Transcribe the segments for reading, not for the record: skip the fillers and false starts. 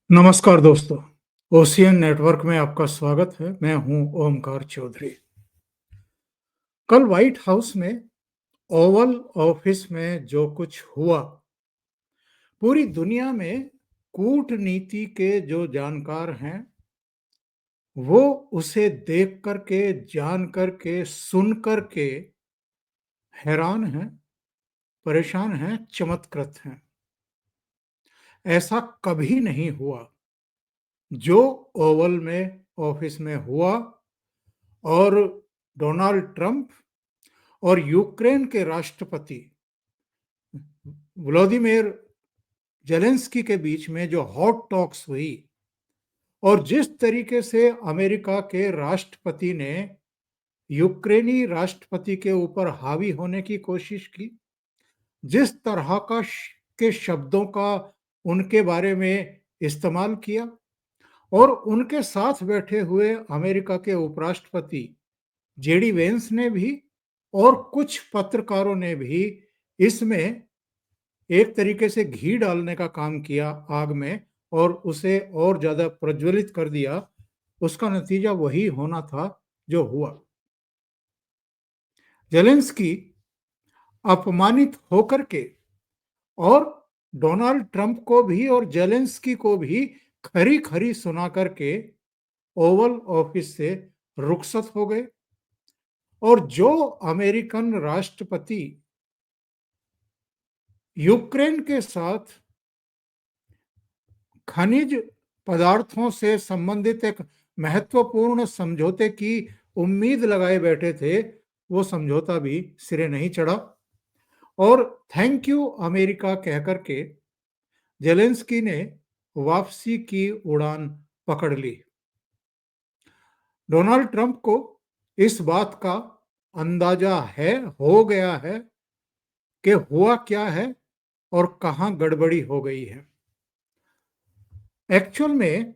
नमस्कार दोस्तों, ocean network में आपका स्वागत है। मैं हूं ओमकार चौधरी। कल व्हाइट हाउस में ओवल ऑफिस में जो कुछ हुआ, पूरी दुनिया में कूटनीति के जो जानकार हैं, वो उसे देख करके, जान करके, सुन करके हैरान हैं, परेशान हैं, चमत्कृत हैं। ऐसा कभी नहीं हुआ जो ओवल में ऑफिस में हुआ। और डोनाल्ड ट्रंप और यूक्रेन के राष्ट्रपति व्लादिमीर जेलेंस्की के बीच में जो हॉट टॉक्स हुई, और जिस तरीके से अमेरिका के राष्ट्रपति ने यूक्रेनी राष्ट्रपति के ऊपर हावी होने की कोशिश की, जिस तरह के शब्दों का उनके बारे में इस्तेमाल किया, और उनके साथ बैठे हुए अमेरिका के उपराष्ट्रपति जेडी वेंस ने भी और कुछ पत्रकारों ने भी इसमें एक तरीके से घी डालने का काम किया आग में, और उसे और ज्यादा प्रज्वलित कर दिया। उसका नतीजा वही होना था जो हुआ। जेलेंस्की अपमानित होकर के, और डोनाल्ड ट्रंप को भी और जेलेंस्की को भी खरी खरी सुना करके ओवल ऑफिस से रुखसत हो गए। और जो अमेरिकन राष्ट्रपति यूक्रेन के साथ खनिज पदार्थों से संबंधित एक महत्वपूर्ण समझौते की उम्मीद लगाए बैठे थे, वो समझौता भी सिरे नहीं चढ़ा। और थैंक यू अमेरिका कहकर के जेलेंस्की ने वापसी की उड़ान पकड़ ली। डोनाल्ड ट्रंप को इस बात का अंदाजा हो गया है कि हुआ क्या है और कहां गड़बड़ी हो गई है। एक्चुअल में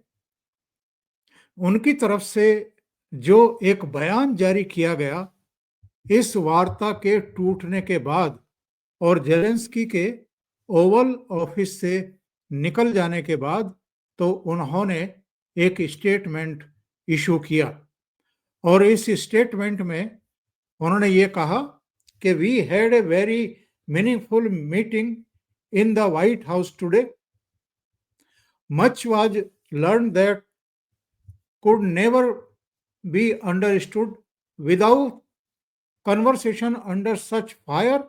उनकी तरफ से जो एक बयान जारी किया गया इस वार्ता के टूटने के बाद, और जेलेंस्की के ओवल ऑफिस से निकल जाने के बाद, तो उन्होंने एक स्टेटमेंट इशू किया। और इस स्टेटमेंट में उन्होंने ये कहा कि we had a very meaningful meeting in the White House today, much was learn that could never be understood without conversation under such fire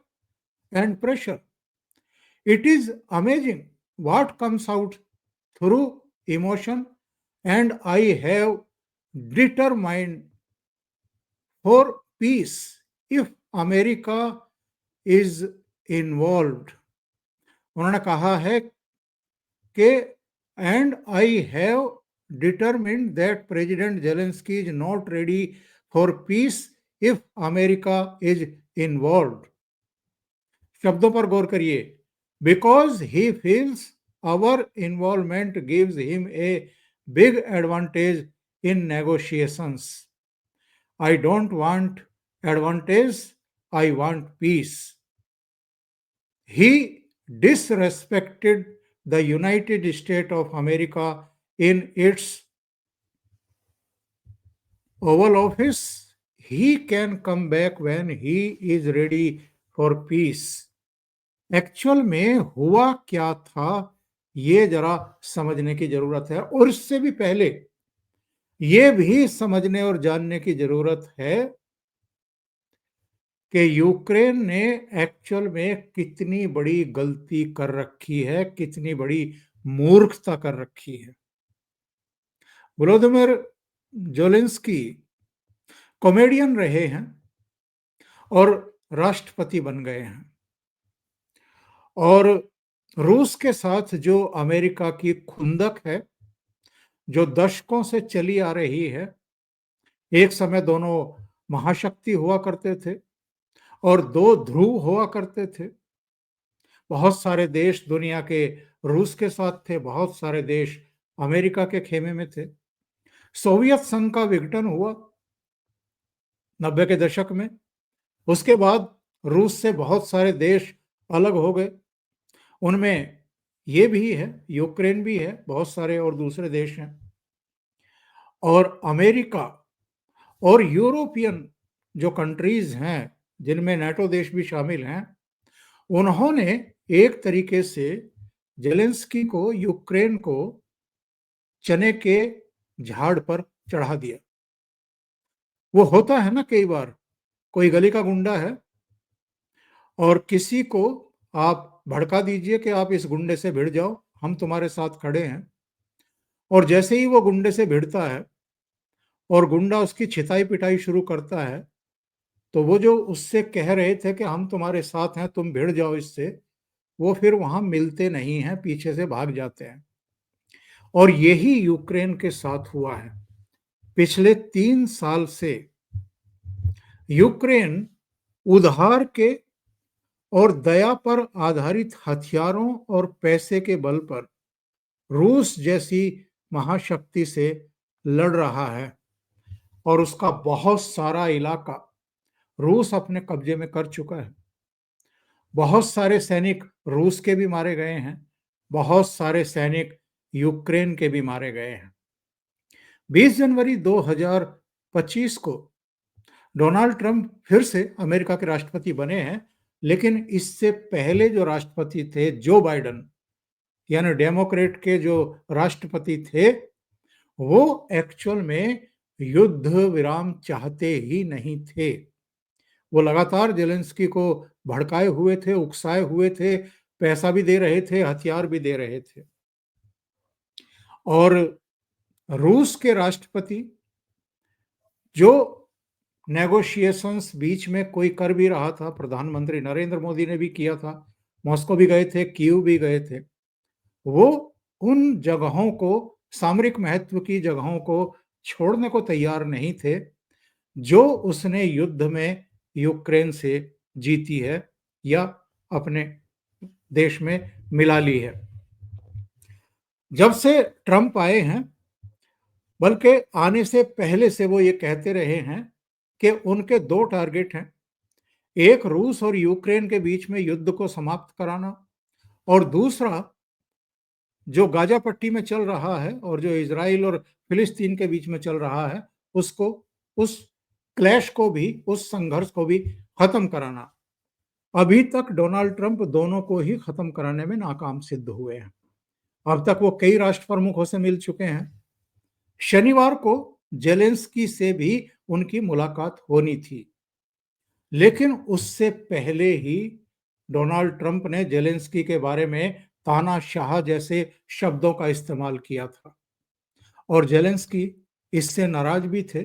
and pressure. It is amazing what comes out through emotion, and I have determined for peace if America is involved. उन्होंने कहा है कि and I have determined that President Zelensky is not ready for peace if America is involved. शब्दों पर गौर करिए। Because he feels our involvement gives him a big advantage in negotiations. I don't want advantage, I want peace. He disrespected the United States of America in its Oval Office. He can come back when he is ready for peace. Actual में हुआ क्या था, ये जरा समझने की जरूरत है। और इससे भी पहले ये भी समझने और जानने की जरूरत है कि यूक्रेन ने एक्चुअल में कितनी बड़ी गलती कर रखी है, कितनी बड़ी मूर्खता कर रखी है। व्लादिमीर जेलेंस्की कॉमेडियन रहे हैं और राष्ट्रपति बन गए हैं। और रूस के साथ जो अमेरिका की खुंदक है, जो दशकों से चली आ रही है, एक समय दोनों महाशक्ति हुआ करते थे और दो ध्रुव हुआ करते थे। बहुत सारे देश दुनिया के रूस के साथ थे, बहुत सारे देश अमेरिका के खेमे में थे। सोवियत संघ का विघटन हुआ 90 के दशक में। उसके बाद रूस से बहुत सारे देश अलग हो गए। उनमें ये भी है, यूक्रेन भी है, बहुत सारे और दूसरे देश हैं। और अमेरिका और यूरोपियन जो कंट्रीज हैं, जिनमें नाटो देश भी शामिल हैं, उन्होंने एक तरीके से ज़ेलेंस्की को, यूक्रेन को चने के झाड़ पर चढ़ा दिया। वो होता है ना कई बार, कोई गली का गुंडा है और किसी को आप भड़का दीजिए कि आप इस गुंडे से भिड़ जाओ, हम तुम्हारे साथ खड़े हैं। और जैसे ही वो गुंडे से भिड़ता है और गुंडा उसकी छिताई पिटाई शुरू करता है, तो वो जो उससे कह रहे थे कि हम तुम्हारे साथ हैं, तुम भिड़ जाओ इससे, वो फिर वहां मिलते नहीं हैं, पीछे से भाग जाते हैं। और यही यूक्रेन के साथ हुआ है। पिछले 3 साल से यूक्रेन उधार के और दया पर आधारित हथियारों और पैसे के बल पर रूस जैसी महाशक्ति से लड़ रहा है। और उसका बहुत सारा इलाका रूस अपने कब्जे में कर चुका है। बहुत सारे सैनिक रूस के भी मारे गए हैं, बहुत सारे सैनिक यूक्रेन के भी मारे गए हैं। 20 जनवरी 2025 को डोनाल्ड ट्रंप फिर से अमेरिका के राष्ट्रपति बने हैं, लेकिन इससे पहले जो राष्ट्रपति थे, जो बाइडेन, यानी डेमोक्रेट के जो राष्ट्रपति थे, वो एक्चुअल में युद्ध विराम चाहते ही नहीं थे। वो लगातार ज़ेलेंस्की को भड़काए हुए थे, उकसाए हुए थे, पैसा भी दे रहे थे, हथियार भी दे रहे थे। और रूस के राष्ट्रपति जो नेगोशिएशंस बीच में कोई कर भी रहा था, प्रधानमंत्री नरेंद्र मोदी ने भी किया था, मॉस्को भी गए थे, कीव भी गए थे, वो उन जगहों को, सामरिक महत्व की जगहों को छोड़ने को तैयार नहीं थे, जो उसने युद्ध में यूक्रेन से जीती है या अपने देश में मिला ली है। जब से ट्रंप आए हैं, बल्कि आने से पहले से वो ये कहते रहे हैं कि उनके 2 टारगेट हैं। एक, रूस और यूक्रेन के बीच में युद्ध को समाप्त कराना, और दूसरा, जो गाजा पट्टी में चल रहा है और जो इजराइल और फिलिस्तीन के बीच में चल रहा है, उसको, उस क्लैश को भी, उस संघर्ष को भी खत्म कराना। अभी तक डोनाल्ड ट्रंप दोनों को ही खत्म कराने में नाकाम सिद्ध हुए हैं। अब तक वो कई राष्ट्र प्रमुखों से मिल चुके हैं। शनिवार को जेलेंस्की से भी उनकी मुलाकात होनी थी, लेकिन उससे पहले ही डोनाल्ड ट्रंप ने जेलेंस्की के बारे में तानाशाह जैसे शब्दों का इस्तेमाल किया था। और जेलेंस्की इससे नाराज भी थे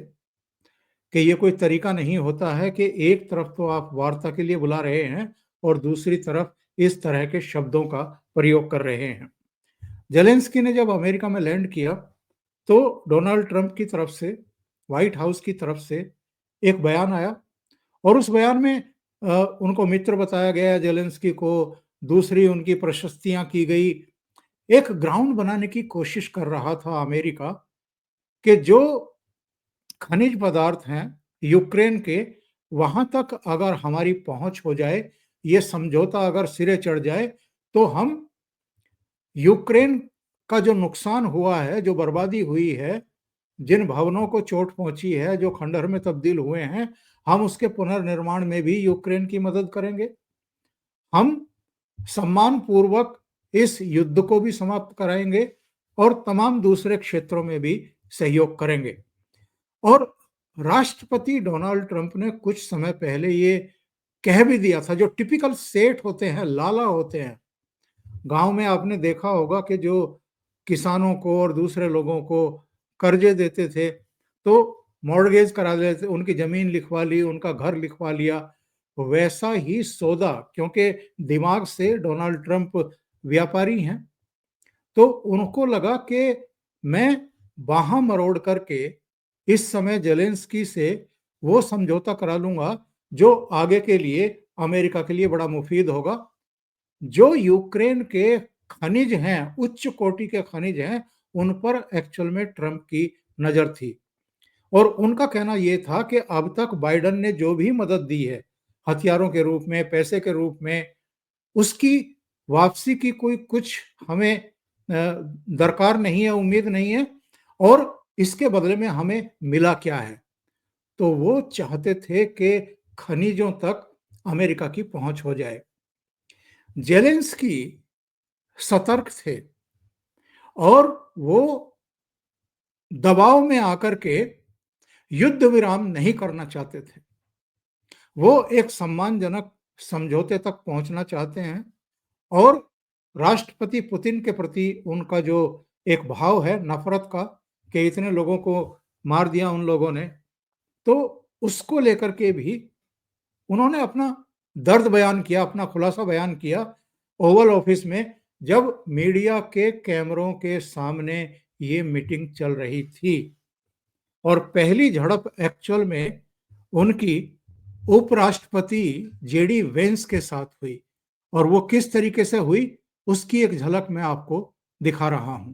कि ये कोई तरीका नहीं होता है कि एक तरफ तो आप वार्ता के लिए बुला रहे हैं और दूसरी तरफ इस तरह के शब्दों का प्रयोग कर रहे हैं। जेलेंस्की ने जब अमेरिका में लैंड किया, तो डोनाल्ड ट्रंप की तरफ से, व्हाइट हाउस की तरफ से एक बयान आया, और उस बयान में उनको मित्र बताया गया, जेलेंस्की को दूसरी उनकी प्रशस्तियां की गई। एक ग्राउंड बनाने की कोशिश कर रहा था अमेरिका कि जो खनिज पदार्थ हैं यूक्रेन के, वहां तक अगर हमारी पहुंच हो जाए, ये समझौता अगर सिरे चढ़ जाए, तो हम यूक्रेन का जो नुकसान हुआ है, जो बर्बादी हुई है, जिन भवनों को चोट पहुंची है, जो खंडहर में तब्दील हुए हैं, हम उसके पुनर्निर्माण में भी यूक्रेन की मदद करेंगे। हम सम्मान पूर्वक इस युद्ध को भी समाप्त कराएंगे और तमाम दूसरे क्षेत्रों में भी सहयोग करेंगे। और राष्ट्रपति डोनाल्ड ट्रंप ने कुछ समय पहले ये कह भी दिया था, जो टिपिकल सेठ होते हैं, लाला होते हैं, गांव में आपने देखा होगा कि जो किसानों को और दूसरे लोगों को कर्जे देते थे, तो मॉर्गेज करा देते, उनकी जमीन लिखवा ली, उनका घर लिखवा लिया। वैसा ही सौदा, क्योंकि दिमाग से डोनाल्ड ट्रंप व्यापारी हैं, तो उनको लगा कि मैं बाहां मरोड़ करके इस समय जेलेंस्की से वो समझौता करा लूंगा जो आगे के लिए अमेरिका के लिए बड़ा मुफीद होगा। जो यूक्रेन के खनिज हैं, उच्च कोटि के खनिज हैं, उन पर एक्चुअल में ट्रंप की नजर थी। और उनका कहना यह था कि अब तक बाइडेन ने जो भी मदद दी है, हथियारों के रूप में, पैसे के रूप में, उसकी वापसी की कोई कुछ हमें दरकार नहीं है, उम्मीद नहीं है, और इसके बदले में हमें मिला क्या है? तो वो चाहते थे कि खनिजों तक अमेरिका की पहुंच हो जाए। ज़ेलेंस्की सतर्क थे और वो दबाव में आकर के युद्ध विराम नहीं करना चाहते थे। वो एक सम्मानजनक समझौते तक पहुंचना चाहते हैं और राष्ट्रपति पुतिन के प्रति उनका जो एक भाव है नफरत का कि इतने लोगों को मार दिया उन लोगों ने, तो उसको लेकर के भी उन्होंने अपना दर्द बयान किया, अपना खुलासा बयान किया ओवल ऑफिस में, जब मीडिया के कैमरों के सामने ये मीटिंग चल रही थी। और पहली झड़प एक्चुअल में उनकी उपराष्ट्रपति जेडी वेंस के साथ हुई, और वो किस तरीके से हुई उसकी एक झलक मैं आपको दिखा रहा हूं।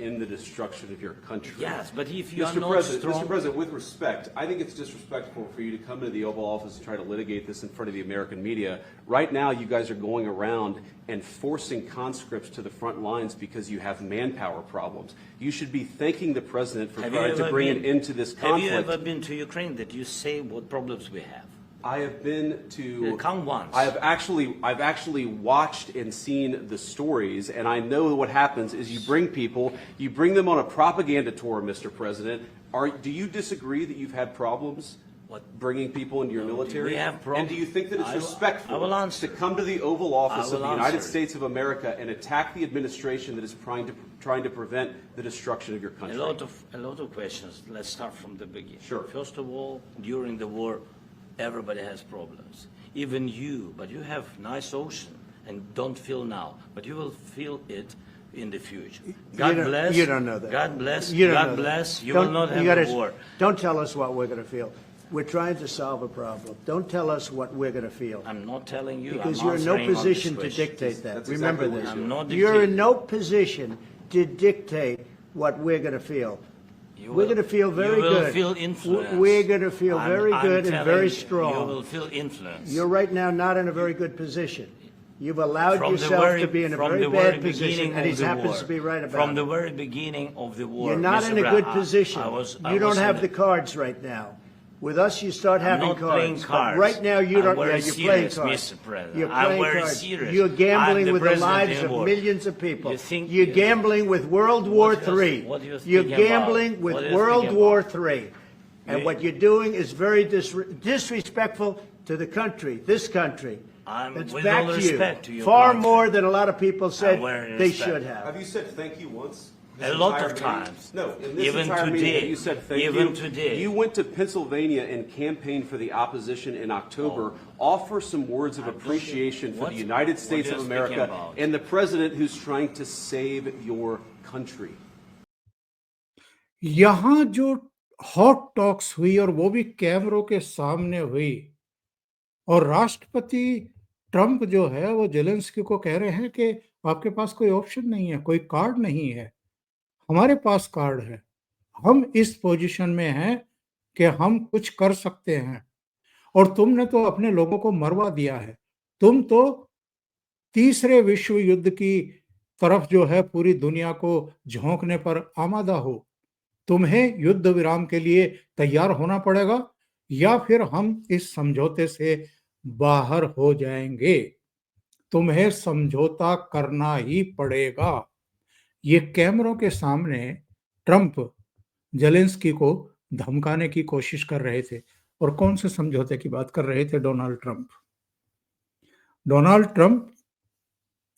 In the destruction of your country. Yes, but if you are Mr. not President, strong... Mr. President, with respect, I think it's disrespectful for you to come to the Oval Office and try to litigate this in front of the American media. Right now, you guys are going around and forcing conscripts to the front lines because you have manpower problems. You should be thanking the President for trying to bring an end to this conflict. Have you ever been to Ukraine that you say what problems we have? I have been to... Come once. I've actually watched and seen the stories, and I know what happens is you bring people, you bring them on a propaganda tour, Mr. President. Do you disagree that you've had problems bringing people into your military? We have problems. And do you think that it's respectful to come to the Oval Office of the United States of America and attack the administration that is trying to prevent the destruction of your country? A lot of questions. Let's start from the beginning. Sure. First of all, during the war, everybody has problems. Even you, but you have nice ocean and don't feel now, but you will feel it in the future. God bless. You don't know that. God bless. You don't God know bless. that. You will not have a war. Don't tell us what we're going to feel. We're trying to solve a problem. Don't tell us what we're going to feel. I'm not telling you. Because I'm you're in no answering on this position to question. dictate that. That's Remember exactly this. what I'm not You're in dictating. no position to dictate what we're going to feel. We're going to feel very good. You will feel influence. We're going to feel very good and very strong. You will feel influence. You're right now not in a very good position. You've allowed From the yourself very- to be in a from very the very bad position, beginning and he of the happens war. to be right about From it. the very beginning of the war. You're not Mr. in a Brown, good position. I You was don't have in the cards right now. With us, you start I'm having not playing cards. But cards. right now, you I'm don't. very Yeah, you're playing serious, cards. Mr. President. You're I'm playing very cards. serious. You're gambling I'm the with the president lives in of war. millions of people. You think- You're gambling with World War III. what you're You're speaking gambling about? with What are you World speaking War about? III. And You- what you're doing is very disrespectful to the country, this country. That's with back all to respect to you. your Far country. more than a lot of people said very they respect. should have. Have you said thank you once? A lot entire of meeting? times. No, in this Even entire meeting, today. have you said thank Even you? today. You went to Pennsylvania and campaigned for the opposition in October. Offer some words of appreciation for the United States what of you're speaking America about? and the president who's trying to save your country. यहां जो hot talks हुई और वो भी कैमरों के सामने हुई, और राष्ट्रपति ट्रंप जो है वो जेलेंस्की को कह रहे हैं कि आपके पास कोई ऑप्शन नहीं है, कोई कार्ड नहीं है, हमारे पास कार्ड है, हम इस पोजीशन में हैं कि हम कुछ कर सकते हैं, और तुमने तो अपने लोगों को मरवा दिया है, तुम तो तीसरे विश्व युद्ध की तरफ जो है पूरी दुनिया को झोंकने पर आमादा हो, तुम्हें युद्ध विराम के लिए तैयार होना पड़ेगा या फिर हम इस समझौते से बाहर हो जाएंगे, तुम्हें समझौता करना ही पड़ेगा। ये कैमरों के सामने ट्रंप जेलेंस्की को धमकाने की कोशिश कर रहे थे। और कौन से समझौते की बात कर रहे थे डोनाल्ड ट्रंप? डोनाल्ड ट्रंप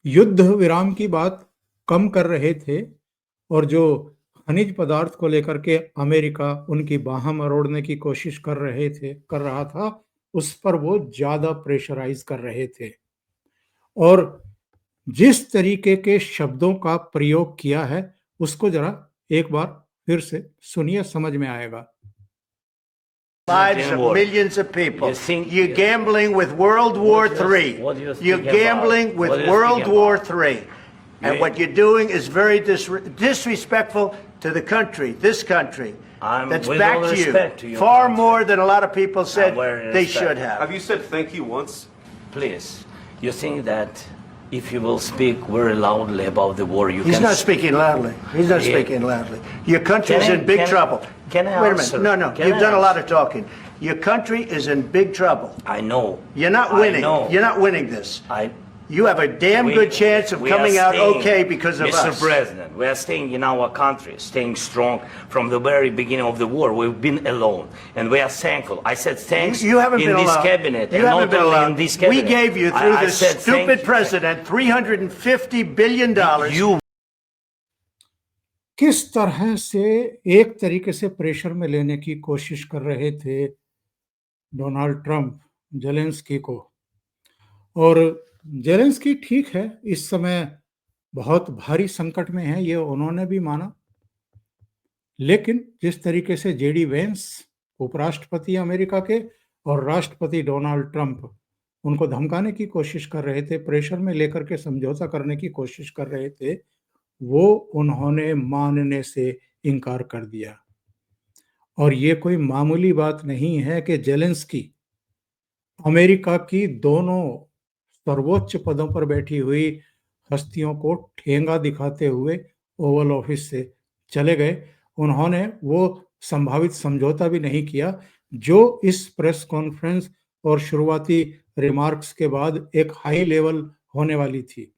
युद्ध विराम की बात कम कर रहे थे, और जो खनिज पदार्थ को लेकर के अमेरिका उनकी बाह मरोड़ने की कोशिश कर रहा था, उस पर वो ज्यादा प्रेशराइज कर रहे थे। और जिस तरीके के शब्दों का प्रयोग किया है उसको जरा एक बार फिर से सुनिए, समझ में आएगा। Lives of millions of people. You're gambling with World War III. what you're You're speaking gambling about? with What you're World speaking War about? III. And what you're doing is very disrespectful to the country, this country. That's with back all to respect to you. your Far country. more than a lot of people said very they respect. should have. Have you said thank you once? Please, you think that if you will speak very loudly about the war, you He's can. not speaking loudly. He's not Yeah. speaking loudly. Your country is Can I- in big can I- trouble. can I Wait a answer? minute. No, Can you've I done a lot answer? of talking. Your country is in big trouble. I know. You're not I winning. know. You're not winning this. I. You have a damn good chance of we are coming out staying, okay because of Mr. us. President, we are staying in our country, staying strong from the very beginning of the war. We've been alone, and we are thankful. I said thanks You haven't in been this allowed. cabinet, You and haven't not been only allowed. in this We cabinet. gave you through I this said thank stupid you. president $350 billion. You किस तरह से एक तरीके से pressure में लेने की कोशिश कर रहे थे डोनाल्ड ट्रंप जेलेंस्की को। और जेलेंस्की ठीक है, इस समय बहुत भारी संकट में है, ये उन्होंने भी माना। लेकिन जिस तरीके से जेडी वेंस, उपराष्ट्रपति अमेरिका के, और राष्ट्रपति डोनाल्ड ट्रंप उनको धमकाने की कोशिश कर रहे थे, प्रेशर में लेकर के समझौता करने की कोशिश कर रहे थे, वो उन्होंने मानने से इनकार कर दिया। और ये कोई मामूली बात नहीं है कि जेलेंस्की अमेरिका की दोनों सर्वोच्च पदों पर बैठी हुई हस्तियों को ठेंगा दिखाते हुए ओवल ऑफिस से चले गए। उन्होंने वो संभावित समझौता भी नहीं किया जो इस प्रेस कॉन्फ्रेंस और शुरुआती रिमार्क्स के बाद एक हाई लेवल होने वाली थी,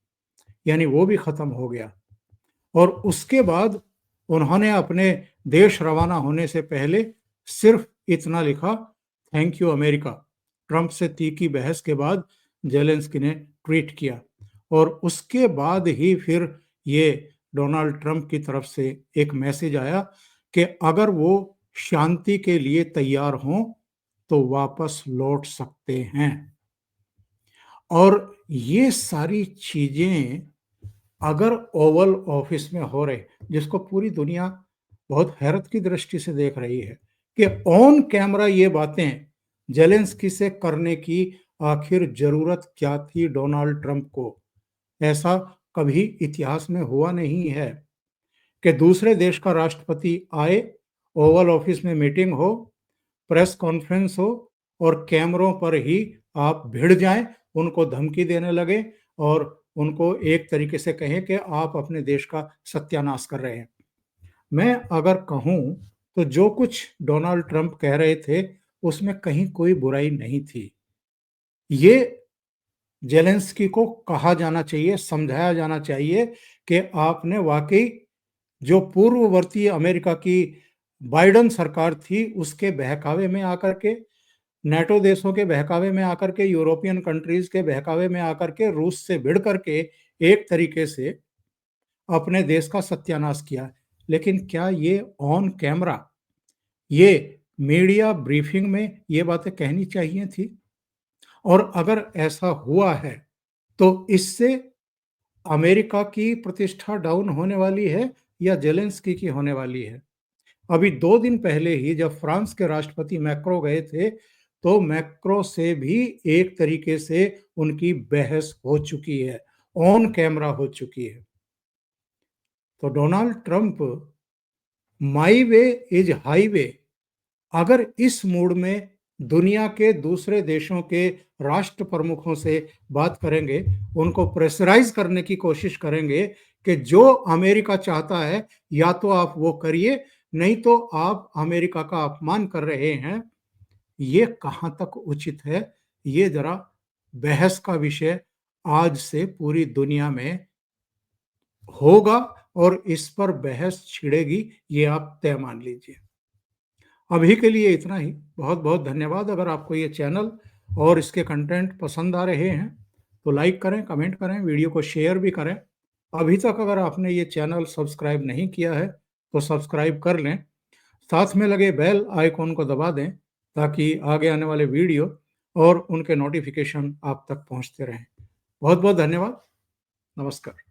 यानी वो भी खत्म हो गया। और उसके बाद उन्होंने अपने देश रवाना होने से पहले सिर्फ इतना लिखा, थैंक यू अमेरिका। ट्रंप से तीखी बहस के बाद जेलेंस्की ने ट्वीट किया, और उसके बाद ही फिर ये डोनाल्ड ट्रंप की तरफ से एक मैसेज आया कि अगर वो शांति के लिए तैयार हों तो वापस लौट सकते हैं। और ये सारी चीजें अगर ओवल ऑफिस में हो रहे, जिसको पूरी दुनिया बहुत हैरत की दृष्टि से देख रही है कि ऑन कैमरा ये बातें जेलेंस्की से करने की आखिर जरूरत क्या थी डोनाल्ड ट्रंप को। ऐसा कभी इतिहास में हुआ नहीं है कि दूसरे देश का राष्ट्रपति आए, ओवल ऑफिस में मीटिंग हो, प्रेस कॉन्फ्रेंस हो, और कैमरों पर ही आप भिड़ जाएं, उनको धमकी देने लगे और उनको एक तरीके से कहें कि आप अपने देश का सत्यानाश कर रहे हैं। मैं अगर कहूं तो जो कुछ डोनाल्ड ट्रंप कह रहे थे उसमें कहीं कोई बुराई नहीं थी। ये जेलेंस्की को कहा जाना चाहिए, समझाया जाना चाहिए कि आपने वाकई जो पूर्ववर्ती अमेरिका की बाइडेन सरकार थी उसके बहकावे में आकर के, नेटो देशों के बहकावे में आकर के, यूरोपियन कंट्रीज के बहकावे में आकर के, रूस से भिड़ करके एक तरीके से अपने देश का सत्यानाश किया। लेकिन क्या ये ऑन कैमरा, ये मीडिया ब्रीफिंग में ये बातें कहनी चाहिए थी? और अगर ऐसा हुआ है तो इससे अमेरिका की प्रतिष्ठा डाउन होने वाली है या जेलेंस्की की होने वाली है? अभी 2 दिन पहले ही जब फ्रांस के राष्ट्रपति मैक्रो गए थे तो मैक्रो से भी एक तरीके से उनकी बहस हो चुकी है, ऑन कैमरा हो चुकी है। तो Donald Trump my way is highway, अगर इस मूड में दुनिया के दूसरे देशों के राष्ट्र प्रमुखों से बात करेंगे, उनको प्रेशराइज करने की कोशिश करेंगे कि जो अमेरिका चाहता है या तो आप वो करिए, नहीं तो आप अमेरिका का अपमान कर रहे हैं, ये कहां तक उचित है? ये जरा बहस का विषय आज से पूरी दुनिया में होगा और इस पर बहस छिड़ेगी, ये आप तय मान लीजिए। अभी के लिए इतना ही। बहुत बहुत धन्यवाद। अगर आपको ये चैनल और इसके कंटेंट पसंद आ रहे हैं तो लाइक करें, कमेंट करें, वीडियो को शेयर भी करें। अभी तक अगर आपने ये चैनल सब्सक्राइब नहीं किया है तो सब्सक्राइब कर लें, साथ में लगे बेल आइकॉन को दबा दें ताकि आगे आने वाले वीडियो और उनके नोटिफिकेशन आप तक पहुंचते रहें। बहुत बहुत धन्यवाद। नमस्कार।